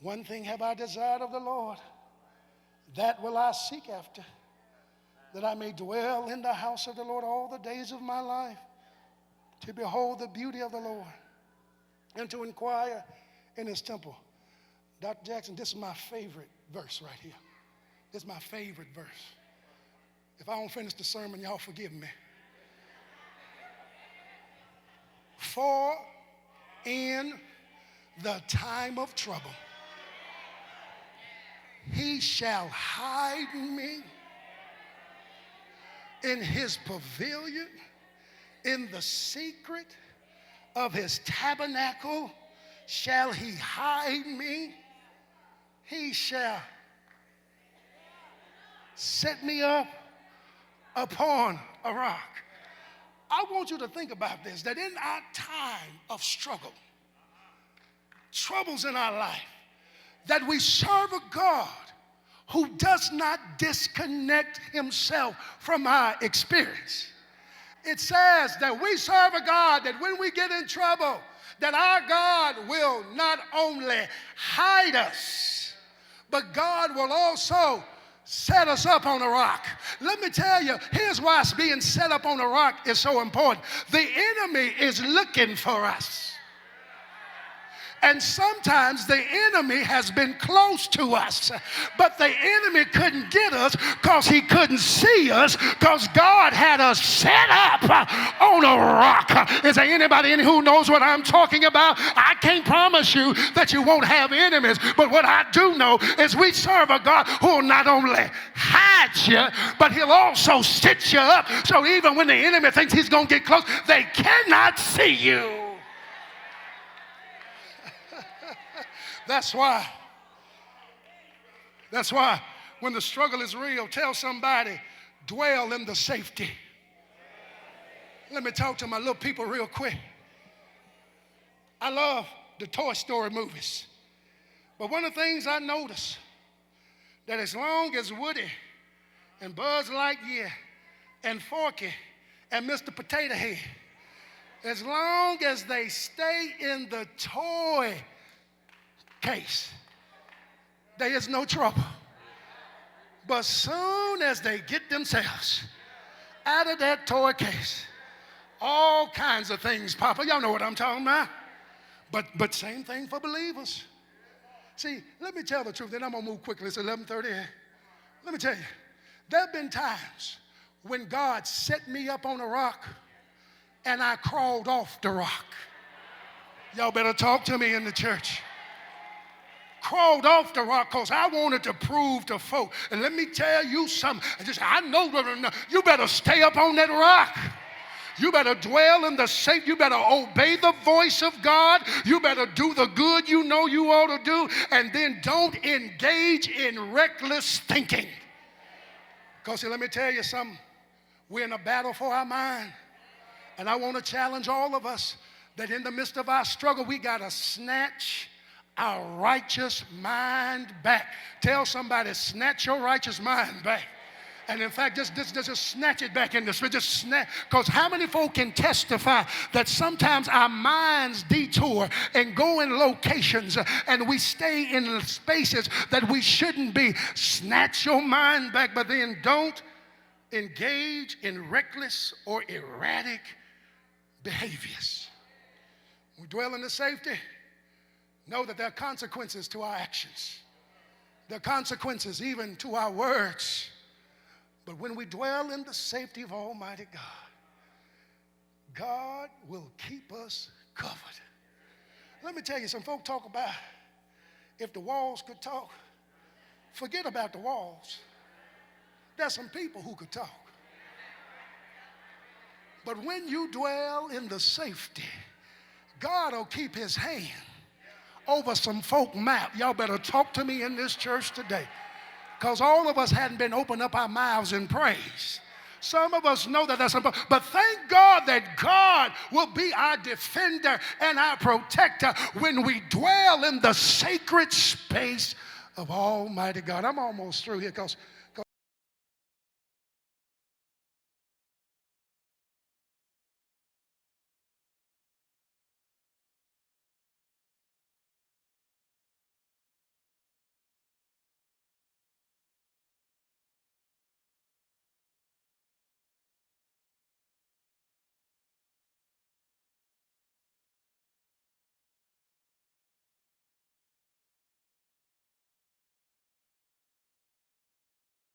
One thing have I desired of the Lord, that will I seek after, that I may dwell in the house of the Lord all the days of my life, to behold the beauty of the Lord and to inquire in his temple. Dr. Jackson, this is my favorite verse right here. This is my favorite verse. If I don't finish the sermon, y'all forgive me. For in the time of trouble, he shall hide me in his pavilion, in the secret of his tabernacle shall he hide me. He shall set me up upon a rock. I want you to think about this, that in our time of struggle, troubles in our life, that we serve a God who does not disconnect himself from our experience. It says that we serve a God that when we get in trouble, that our God will not only hide us, but God will also set us up on a rock. Let me tell you, here's why being set up on a rock is so important. The enemy is looking for us. And sometimes the enemy has been close to us, but the enemy couldn't get us because he couldn't see us, because God had us set up on a rock. Is there anybody in who knows what I'm talking about? I can't promise you that you won't have enemies, but what I do know is we serve a God who will not only hide you, but he'll also sit you up, so even when the enemy thinks he's going to get close, they cannot see you. That's why when the struggle is real, tell somebody, dwell in the safety. Let me talk to my little people real quick. I love the Toy Story movies. But one of the things I notice, that as long as Woody and Buzz Lightyear and Forky and Mr. Potato Head, as long as they stay in the toy case, there is no trouble. But soon as they get themselves out of that toy case, all kinds of things pop up. Y'all know what I'm talking about. But same thing for believers. See, let me tell the truth, then I'm going to move quickly. It's 11:30. Let me tell you, there have been times when God set me up on a rock and I crawled off the rock. Y'all better talk to me in the church. Crawled off the rock because I wanted to prove to folk. And let me tell you something. I know you better stay up on that rock. You better dwell in the safe. You better obey the voice of God. You better do the good you know you ought to do. And then don't engage in reckless thinking. Because let me tell you something. We're in a battle for our mind. And I want to challenge all of us that in the midst of our struggle, we got to snatch our righteous mind back. Tell somebody, snatch your righteous mind back. And in fact, just snatch it back in the spirit. Just snatch. Because how many folk can testify that sometimes our minds detour and go in locations and we stay in spaces that we shouldn't be? Snatch your mind back, but then don't engage in reckless or erratic behaviors. We dwell in the safety. Know that there are consequences to our actions. There are consequences even to our words. But when we dwell in the safety of Almighty God, God will keep us covered. Let me tell you, some folk talk about if the walls could talk. Forget about the walls. There's some people who could talk. But when you dwell in the safety, God will keep his hand over some folk mouth. Y'all better talk to me in this church today. Because all of us hadn't been open up our mouths in praise. Some of us know that that's important. But thank God that God will be our defender and our protector when we dwell in the sacred space of Almighty God. I'm almost through here because